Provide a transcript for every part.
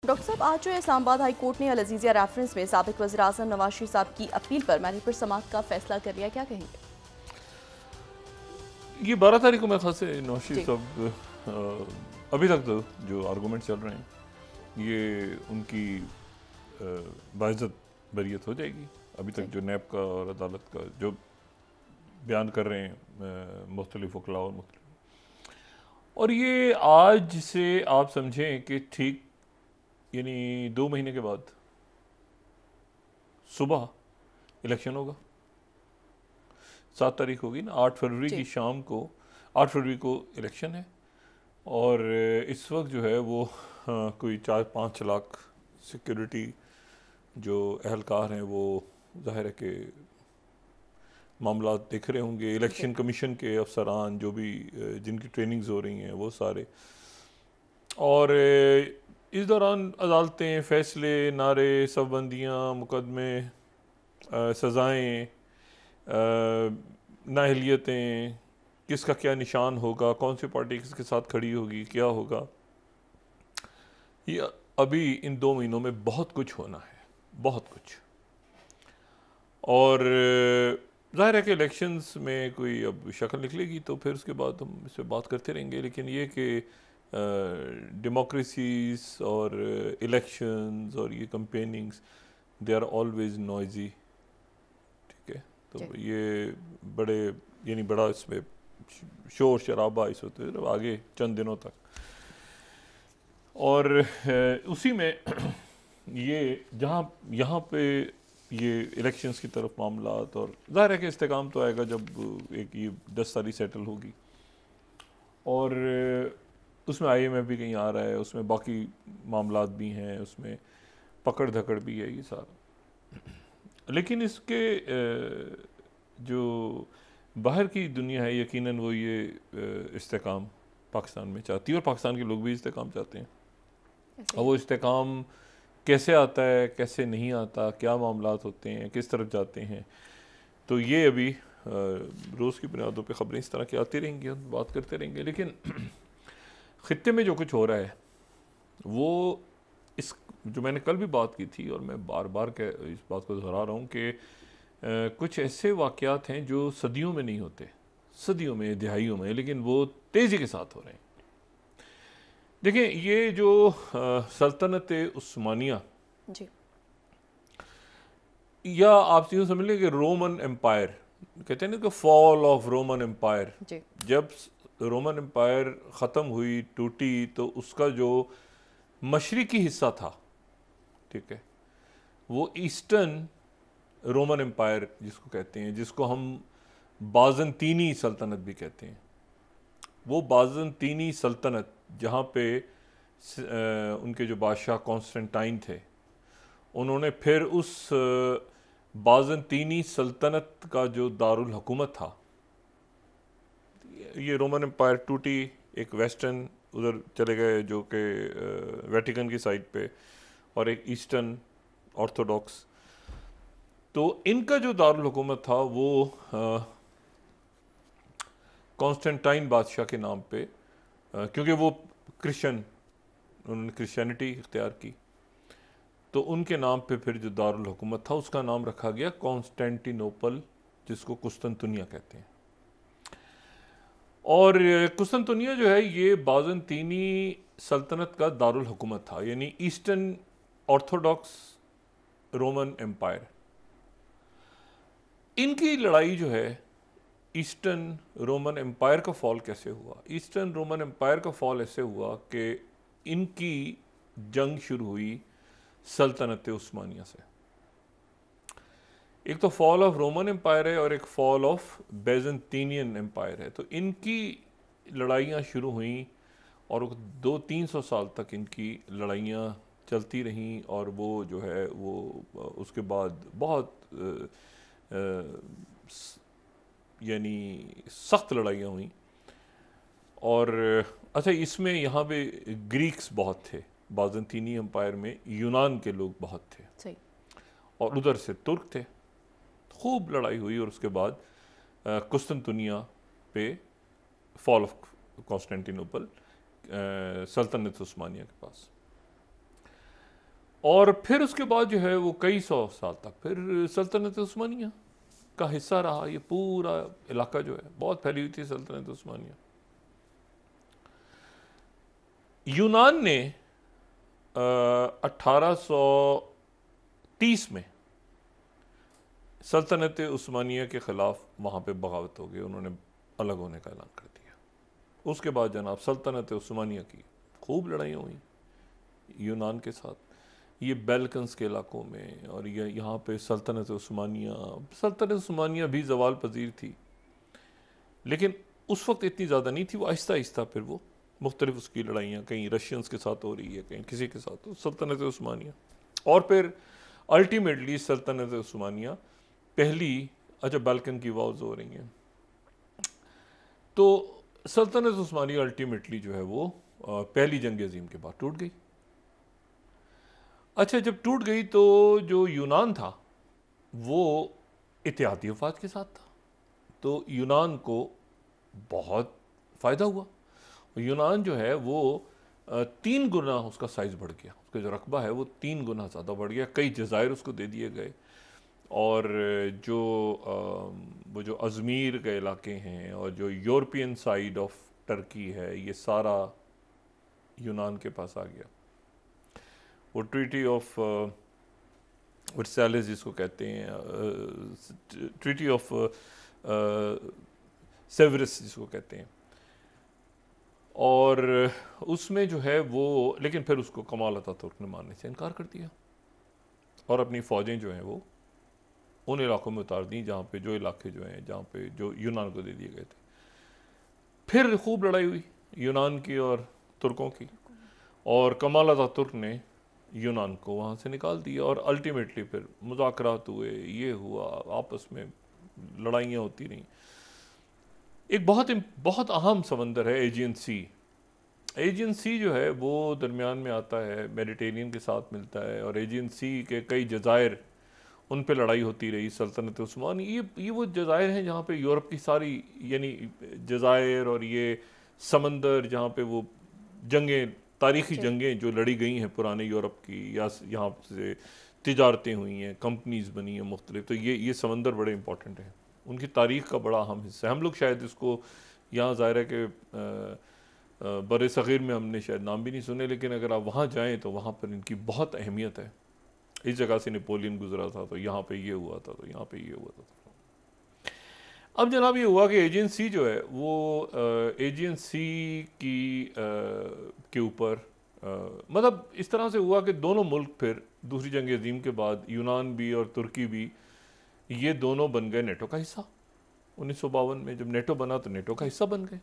Doctor साहब, आज जो है इस्लामाबाद हाई कोर्ट ने अल अजीज़िया रेफरेंस में साबिक वज़ीर-ए-आज़म नवाज शरीफ साहब की अपील पर महल पर समाअत का फैसला कर लिया, क्या कहेंगे? ये 12 तारीख को मेरे ख्याल से नवाज शरीफ जी। साहब अभी तक तो जो आर्गूमेंट चल रहे हैं ये उनकी बाइज्जत बरियत हो जाएगी। अभी तक जी। जो नैब का और अदालत का जो बयान कर रहे हैं मुख्तलिफ वकला और ये आज से आप समझें कि ठीक यानी 2 महीने के बाद सुबह इलेक्शन होगा। 7 तारीख होगी ना, 8 फरवरी की जी। शाम को 8 फरवरी को इलेक्शन है और इस वक्त जो है वो कोई 4-5 लाख सिक्योरिटी जो अहलकार हैं वो जाहिर है कि मामला देख रहे होंगे। जी। इलेक्शन कमीशन के अफसरान जो भी जिनकी ट्रेनिंग्स हो रही हैं वो सारे, और इस दौरान अदालतें, फैसले, नारे, सबबंदियाँ, मुकदमे, सज़ाएँ, नाअहलियतें, किसका क्या निशान होगा, कौन सी पार्टी किसके साथ खड़ी होगी, क्या होगा, ये अभी इन 2 महीनों में बहुत कुछ होना है, बहुत कुछ। और ज़ाहिर है कि इलेक्शंस में कोई अब शक्ल निकलेगी तो फिर उसके बाद हम इस पर बात करते रहेंगे, लेकिन ये कि डेमोक्रेसीज और इलेक्शंस और ये कंपेनिंग्स दे आर ऑलवेज नॉइजी, ठीक है। तो जी। ये बड़े यानी बड़ा इसमें शोर शराबा इस होते आगे चंद दिनों तक, और उसी में ये जहाँ यहाँ पे ये इलेक्शंस की तरफ मामलात, और ज़ाहिर है कि इस्तेकाम तो आएगा जब एक ये 10 तारीख सेटल होगी और उसमें IMF भी कहीं आ रहा है, उसमें बाकी मामलात भी हैं, उसमें पकड़ धकड़ भी है ये सारा। लेकिन इसके जो बाहर की दुनिया है यकीनन वो ये इस्तेकाम पाकिस्तान में चाहती है और पाकिस्तान के लोग भी इस्तेकाम चाहते हैं। ऐसे और ही। वो इस्तेकाम कैसे आता है, कैसे नहीं आता, क्या मामलात होते हैं, किस तरफ जाते हैं, तो ये अभी रोज़ की बुनियादों पे ख़बरें इस तरह की आती रहेंगी, हम बात करते रहेंगे। लेकिन ख़ित्ते में जो कुछ हो रहा है वो इस जो मैंने कल भी बात की थी और मैं बार बार इस बात को दोहरा रहा हूँ कि कुछ ऐसे वाक़यात हैं जो सदियों में नहीं होते, सदियों में, दिहाइयों में, लेकिन वो तेज़ी के साथ हो रहे हैं। देखिए ये जो सल्तनत उस्मानिया, जी। या आप यूँ समझ लें कि रोमन एम्पायर, कहते हैं ना कि फॉल ऑफ रोमन एम्पायर, जी। जब रोमन एम्पायर ख़त्म हुई, टूटी, तो उसका जो मशरिकी हिस्सा था, ठीक है, वो ईस्टर्न रोमन एम्पायर जिसको कहते हैं, जिसको हम बाज़ंतीनी सल्तनत भी कहते हैं, वो बाज़ंतीनी सल्तनत जहाँ पे उनके जो बादशाह कॉन्स्टेंटाइन थे, उन्होंने फिर उस बाज़ंतीनी सल्तनत का जो दारुल हुकूमत था, ये रोमन एम्पायर टूटी, एक वेस्टर्न उधर चले गए जो कि वेटिकन की साइड पे, और एक ईस्टर्न ऑर्थोडॉक्स। तो इनका जो दारुल हुकूमत था वो कॉन्स्टेंटाइन बादशाह के नाम पे, क्योंकि वो क्रिश्चियन, उन्होंने क्रिश्चियनिटी इख्तियार की, तो उनके नाम पे फिर जो दारुल हुकूमत था उसका नाम रखा गया कॉन्स्टेंटिनोपल, जिसको कुस्तुनतुनिया कहते हैं। और कुस्तुनतुनिया जो है ये बाज़ंतीनी सल्तनत का दारुल हुकूमत था, यानी ईस्टर्न ऑर्थोडॉक्स रोमन एम्पायर। इनकी लड़ाई जो है, ईस्टर्न रोमन एम्पायर का फॉल कैसे हुआ? ईस्टर्न रोमन एम्पायर का फॉल ऐसे हुआ कि इनकी जंग शुरू हुई सल्तनत उस्मानिया से। एक तो फॉल ऑफ रोमन एम्पायर है और एक फॉल ऑफ बैजेंटीनियन एम्पायर है। तो इनकी लड़ाइयाँ शुरू हुई और 200-300 साल तक इनकी लड़ाइयाँ चलती रहीं, और वो जो है वो उसके बाद बहुत यानी सख्त लड़ाइयाँ हुई। और अच्छा, इसमें यहाँ पे ग्रीक्स बहुत थे, बाज़ंतीनी एम्पायर में यूनान के लोग बहुत थे, सही। और उधर से तुर्क थे। खूब लड़ाई हुई और उसके बाद कुस्तुनतुनिया पे फॉल ऑफ कॉन्स्टेंटिनोपल, सल्तनत उस्मानिया के पास। और फिर उसके बाद जो है वो कई सौ साल तक फिर सल्तनत उस्मानिया का हिस्सा रहा। ये पूरा इलाका जो है बहुत फैली हुई थी सल्तनत उस्मानिया। यूनान ने 1830 में सल्तनत उस्मानिया के ख़िलाफ़ वहाँ पे बगावत हो गई, उन्होंने अलग होने का ऐलान कर दिया। उसके बाद जनाब सल्तनत उस्मानिया की खूब लड़ाइयाँ हुई यूनान के साथ, ये बैल्कन्स के इलाकों में, और ये यहाँ पे सल्तनत उस्मानिया भी ज़वाल पजीर थी, लेकिन उस वक्त इतनी ज़्यादा नहीं थी। वो आहिस्ता आहिस्ता फिर वो मुख्तलिफ उसकी लड़ाइयाँ कहीं रशियंस के साथ हो रही है, कहीं किसी के साथ, तो सल्तनत उस्मानिया। और फिर अल्टीमेटली सल्तनत उस्मानिया पहली, अच्छा बैल्कन की वॉर्स हो रही हैं, तो सल्तनत उस्मानिया अल्टीमेटली जो है वो पहली जंग अजीम के बाद टूट गई। अच्छा, जब टूट गई तो जो यूनान था वो इत्तेहादी अफवाज के साथ था, तो यूनान को बहुत फ़ायदा हुआ। यूनान जो है वो 3 गुना उसका साइज़ बढ़ गया, उसका जो रकबा है वो 3 गुना ज़्यादा बढ़ गया, कई जज़ायर उसको दे दिए गए, और जो वो जो अज़मीर के इलाके हैं और जो यूरोपियन साइड ऑफ टर्की है, ये सारा यूनान के पास आ गया। वो ट्रीटी ऑफ वर्साइलेस जिसको कहते हैं, ट्रीटी ऑफ सेवरस जिसको कहते हैं, और उसमें जो है वो, लेकिन फिर उसको कमाल अतातुर्क ने मानने से इनकार कर दिया और अपनी फ़ौजें जो हैं वो उन इलाकों में उतार दी जहाँ पे, जो इलाके जो हैं जहाँ पे जो यूनान को दे दिए गए थे। फिर खूब लड़ाई हुई यूनान की और तुर्कों की, और कमाल अतातुर्क ने यूनान को वहाँ से निकाल दिया, और अल्टीमेटली फिर मुज़ाकरात हुए, ये हुआ, आपस में लड़ाइयाँ होती रहीं। एक बहुत अहम समंदर है एजियन सी। एजियन सी जो है वो दरमियान में आता है, मेडिटेरियन के साथ मिलता है, और एजियन सी के कई जज़ायर, उन पे लड़ाई होती रही सल्तनत उस्मान। ये वो जज़ायर हैं जहाँ पे यूरोप की सारी, यानी जज़ायर और ये समंदर जहाँ पे वो जंगें, तारीख़ी जंगें जो लड़ी गई हैं पुराने यूरोप की, या यहाँ से तिजारतें हुई हैं, कंपनीज़ बनी हैं मुख्तलिफ, तो ये समंदर बड़े इंपॉर्टेंट हैं, उनकी तारीख़ का बड़ा अहम हिस्सा है। हम लोग शायद इसको यहाँ ज़ाहिर है कि बड़े सग़ीर में हमने शायद नाम भी नहीं सुने, लेकिन अगर आप वहाँ जाएँ तो वहाँ पर इनकी बहुत अहमियत है। इस जगह से नेपोलियन गुजरा था तो यहाँ पे ये हुआ था, तो यहाँ पे ये हुआ था। अब जनाब ये हुआ कि एजियन सी जो है वो एजियन सी की के ऊपर मतलब इस तरह से हुआ कि दोनों मुल्क फिर दूसरी जंग अजीम के बाद, यूनान भी और तुर्की भी, ये दोनों बन गए नेटो का हिस्सा। 1952 में जब नेटो बना तो नेटो का हिस्सा बन गए,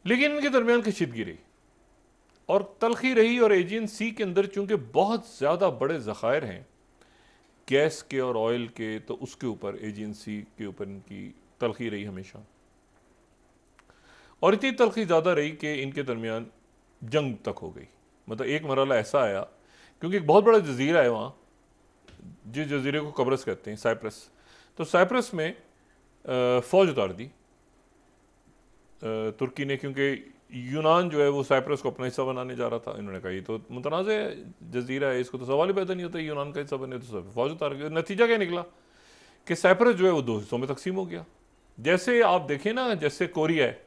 लेकिन इनके दरमियान कशीदगी रही और तलखी रही, और एजियन सी के अंदर चूंकि बहुत ज़्यादा बड़े ज़खायर हैं गैस के और ऑयल के, तो उसके ऊपर एजियन सी के ऊपर इनकी तलखी रही हमेशा, और इतनी तलखी ज़्यादा रही कि इनके दरमियान जंग तक हो गई। मतलब एक मरहला ऐसा आया, क्योंकि एक बहुत बड़ा जजीरा है वहाँ, जिस जजीरे को कब्रस कहते हैं, साइप्रस, तो साइप्रस में फ़ौज उतार दी तुर्की ने, क्योंकि यूनान जो है वो साइप्रस को अपना हिस्सा बनाने जा रहा था। इन्होंने कहा ये तो मुतनाज़ जजीरा है, इसको तो सवाल ही पैदा नहीं होता यूनान का हिस्सा बने, तो सब फौज उतार गए। नतीजा क्या निकला कि साइप्रस जो है वो 2 हिस्सों में तकसीम हो गया। जैसे आप देखें ना, जैसे कोरिया है,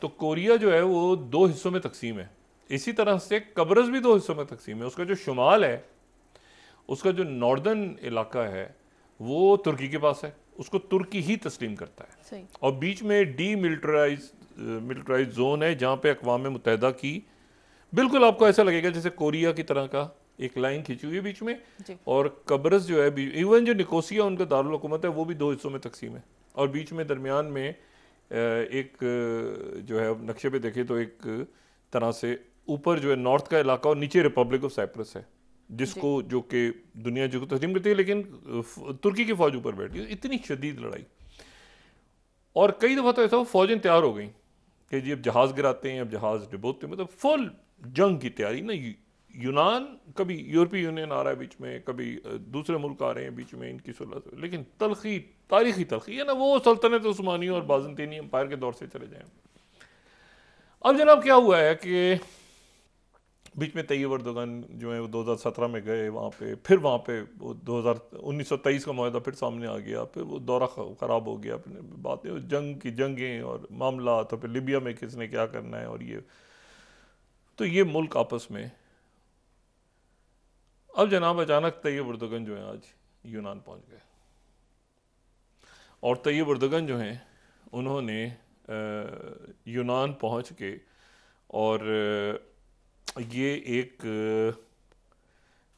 तो कोरिया जो है वो 2 हिस्सों में तकसीम है, इसी तरह से कब्रस भी 2 हिस्सों में तकसीम है। उसका जो शुमाल है, उसका जो नॉर्दर्न इलाका है वो तुर्की के पास है, उसको तुर्की ही तस्लीम करता है, और बीच में मिलिटराइज जोन है जहाँ पे अक़वाम मुत्तहिदा की, बिल्कुल आपको ऐसा लगेगा जैसे कोरिया की तरह का एक लाइन खींची हुई है बीच में, और कब्रस जो है, इवन जो निकोसिया उनका दारुल हुकूमत है वो भी 2 हिस्सों में तकसीम है, और बीच में दरमियान में एक जो है नक्शे पे देखे तो एक तरह से ऊपर जो है नॉर्थ का इलाका और नीचे रिपब्लिक ऑफ साइप्रस है, जिसको जो कि दुनिया जो तस्लीम करती है, लेकिन तुर्की की फौज ऊपर बैठी है। इतनी शदीद लड़ाई, और कई दफ़ा तो ऐसा हो फौजें तैयार हो गई कि जी अब जहाज़ गिराते हैं, अब जहाज़ डिबोते हैं, मतलब फुल जंग की तैयारी ना। यूनान, कभी यूरोपीय यूनियन आ रहा है बीच में, कभी दूसरे मुल्क आ रहे हैं बीच में इनकी सुलह से, लेकिन तलखी, तारीखी तलखी है ना, वो सल्तनत उस्मानी और बाज़ंतीनी एम्पायर के दौर से चले जाएं। अब जनाब क्या हुआ है कि बीच में तैयब अर्दोगन जो है वो 2017 में गए वहाँ पे, फिर वहाँ पे वो 1923 का माहदा फिर सामने आ गया, फिर वो दौरा ख़राब हो गया, फिर बातें जंग की जंगें और मामला, तो फिर लिबिया में किसने क्या करना है, और ये मुल्क आपस में। अब जनाब अचानक तैयब अर्दोगन जो है आज यूनान पहुँच गए, और तैयब अर्दोगन जो हैं उन्होंने यूनान पहुँच के, और ये एक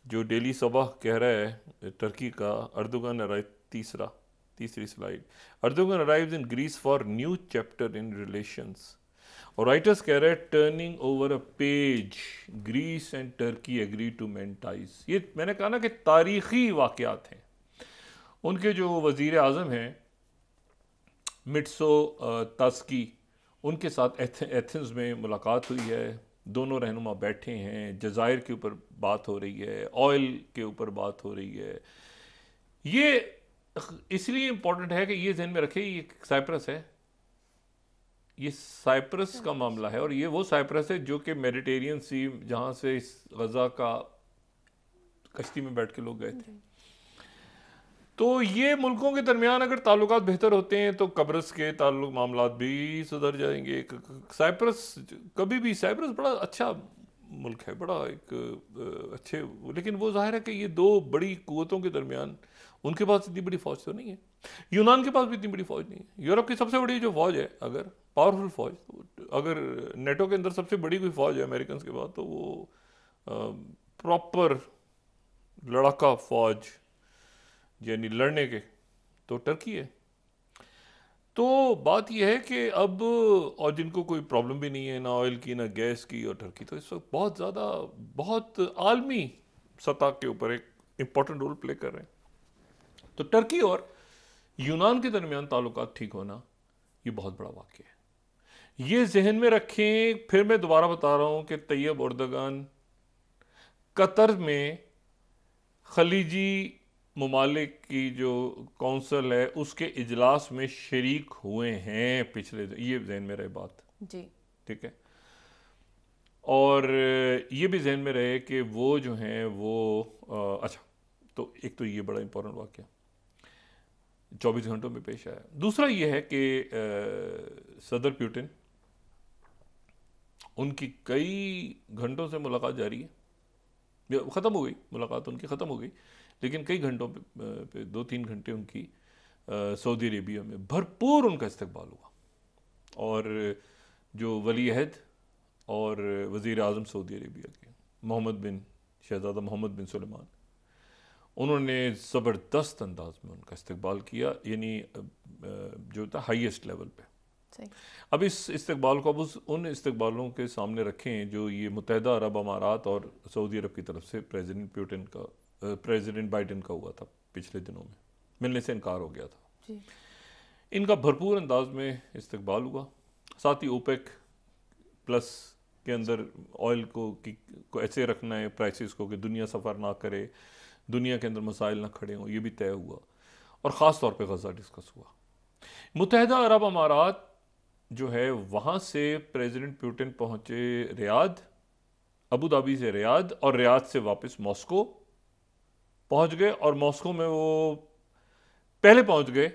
जो डेली सबाह कह रहा है टर्की का, अर्दोगन अराइव, तीसरी slide, Erdogan arrives in Greece for new chapter in relations, और राइटर्स कह रहे हैं turning over a page, Greece and Turkey agree to mend ties. ये मैंने कहा ना कि तारीखी वाक़यात हैं। उनके जो वज़ीर आज़म हैं मिट्सो तास्की, उनके साथ एथेंस में मुलाकात हुई है, दोनों रहनुमा बैठे हैं, जज़ायर के ऊपर बात हो रही है, ऑयल के ऊपर बात हो रही है। ये इसलिए इम्पोर्टेंट है कि ये जहन में रखे, ये साइप्रस है, ये साइप्रस का मामला है, और ये वो साइप्रस है जो कि मेडिटेरियन सी, जहाँ से इस गज़ा का कश्ती में बैठ के लोग गए थे। तो ये मुल्कों के दरमियान अगर ताल्लुकात बेहतर होते हैं तो कब्रस के ताल्लुक मामलात भी सुधर जाएंगे। साइप्रस कभी भी, साइप्रस बड़ा अच्छा मुल्क है, बड़ा एक अच्छे, लेकिन वो जाहिर है कि ये दो बड़ी कुव्वतों के दरमियान, उनके पास इतनी बड़ी फौज तो नहीं है, यूनान के पास भी इतनी बड़ी फौज नहीं है। यूरोप की सबसे बड़ी जो फौज है, अगर पावरफुल फौज, अगर नेटो के अंदर सबसे बड़ी कोई फौज है अमेरिकन के बाद, तो वो प्रॉपर लड़ाका फौज यानी लड़ने के, तो टर्की है। तो बात यह है कि अब, और जिनको कोई प्रॉब्लम भी नहीं है ना ऑयल की ना गैस की, और टर्की तो इस वक्त बहुत ज़्यादा, बहुत आलमी सतह के ऊपर एक इम्पॉर्टेंट रोल प्ले कर रहे हैं। तो टर्की और यूनान के दरमियान ताल्लुकात ठीक होना ये बहुत बड़ा वाक़या है, ये जहन में रखें। फिर मैं दोबारा बता रहा हूँ कि तैयब अर्दोगन कतर में खलीजी ममालिक की जो कौंसल है उसके इजलास में शरीक हुए हैं पिछले, ये जहन में रहे बात जी, ठीक है। और ये भी जहन में रहे कि वो जो हैं वो अच्छा, तो एक तो ये बड़ा इंपॉर्टेंट वाक़या 24 घंटों में पेश आया। दूसरा ये है कि सदर पुतिन, उनकी कई घंटों से मुलाकात जारी है, ख़त्म हो गई मुलाकात उनकी, ख़त्म हो गई, लेकिन कई घंटों पे 2-3 घंटे उनकी सऊदी अरेबिया में भरपूर उनका इस्तकबाल हुआ। और जो वली अहद और वज़ीर आज़म सऊदी अरेबिया के शहज़ादा मोहम्मद बिन सुलेमान, उन्होंने ज़बरदस्त अंदाज में उनका इस्तकबाल किया, यानी जो था हाईएस्ट लेवल पे। अब इस इस्तकबाल को, अब उन इस्तकबालों के सामने रखें जो ये मुत्तहिदा अरब अमारात और सऊदी अरब की तरफ से प्रेसिडेंट बाइडेन का हुआ था पिछले दिनों में, मिलने से इनकार हो गया था जी। इनका भरपूर अंदाज में इस्तकबाल हुआ। साथ ही ओपेक प्लस के अंदर ऑयल को ऐसे रखना है प्राइसेस को कि दुनिया सफ़र ना करे, दुनिया के अंदर मसाइल ना खड़े हों, ये भी तय हुआ। और ख़ास तौर पे गज़ा डिस्कस हुआ। मुत्तहिदा अरब अमारात जो है, वहाँ से प्रेसिडेंट पुतिन पहुँचे रियाद, अबू धाबी से रियाद, और रियाद से वापस मॉस्को पहुँच गए। और मॉस्को में वो पहले पहुँच गए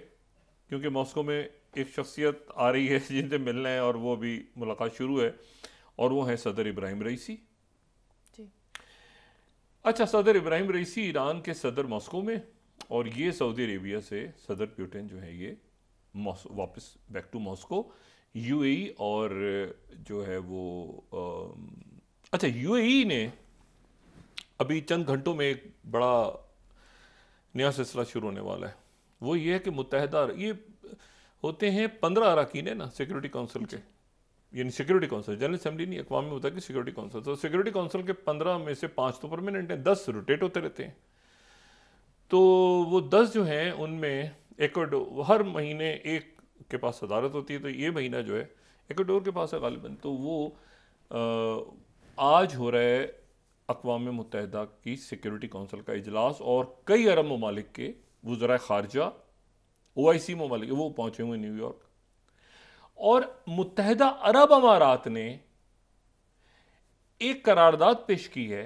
क्योंकि मॉस्को में एक शख्सियत आ रही है जिनसे मिलना है, और वो अभी मुलाकात शुरू है, और वो है सदर इब्राहिम रईसी जी। अच्छा, सदर इब्राहिम रईसी ईरान के सदर मॉस्को में, और ये सऊदी अरेबिया से सदर पुतिन जो है ये वापस बैक टू मॉस्को, यूएई। और जो है वो अच्छा, यूएई ने अभी चंद घंटों में एक बड़ा नया सिलसिला शुरू होने वाला है। वो ये है कि मुत्तहिदा, ये होते हैं 15 अरकान है ना सिक्योरिटी काउंसिल के, यानी सिक्योरिटी काउंसिल, जनरल असेंबली नहीं, अक़वाम मुत्तहिदा की सिक्योरिटी काउंसिल। तो सिक्योरिटी काउंसिल के 15 में से 5 तो परमानेंट हैं, 10 रोटेट होते रहते हैं। तो वो 10 जो हैं उनमें इक्वाडोर, हर महीने एक के पास सदारत होती है, तो ये महीना जो है इक्वाडोर के पास है गालिबन। तो वो आज हो रहा है अक़वाम मुत्तहिदा की सिक्योरिटी काउंसिल का इजलास, और कई अरब ममालिक के वज़राए ख़ारजा, OIC ममालिक, वो पहुँचे हुए न्यूयॉर्क। और मुत्तहिदा अरब अमारात ने एक करारदाद पेश की है,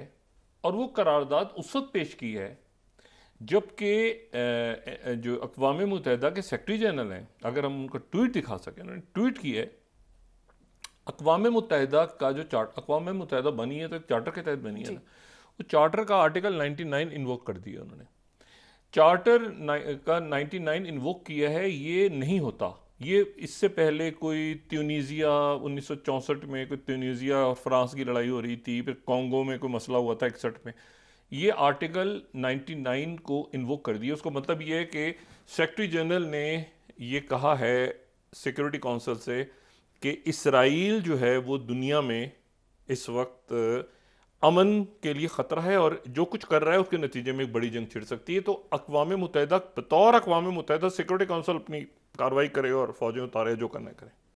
और वो करारदाद उस वक्त पेश की है जबकि जो अक़वाम मुत्तहिदा के सेक्रेटरी जनरल हैं, अगर हम उनका ट्वीट दिखा सकें, उन्होंने ट्वीट की है, अक़वाम मुत्तहिदा का जो अक़वाम मुत्तहिदा बनी है तो एक चार्टर के तहत बनी है ना, वो चार्टर का आर्टिकल 99 इन्वोक कर दिया उन्होंने। चार्टर का 99 इन्वोक किया है, ये नहीं होता। ये इससे पहले कोई ट्यूनीसिया 1964 में कोई ट्यूनीसिया और फ्रांस की लड़ाई हो रही थी, फिर कॉन्गो में कोई मसला हुआ था 61 में, ये आर्टिकल 99 को इन्वोक कर दिया। उसका मतलब ये है कि सेक्रेटरी जनरल ने ये कहा है सिक्योरिटी काउंसिल से कि इसराइल जो है वो दुनिया में इस वक्त अमन के लिए ख़तरा है, और जो कुछ कर रहा है उसके नतीजे में एक बड़ी जंग छिड़ सकती है। तो अक़वाम मुत्तहिदा बतौर अक़वाम मुत्तहिदा सिक्योरिटी काउंसिल अपनी कार्रवाई करे और फौजें उतारे, जो करना करें।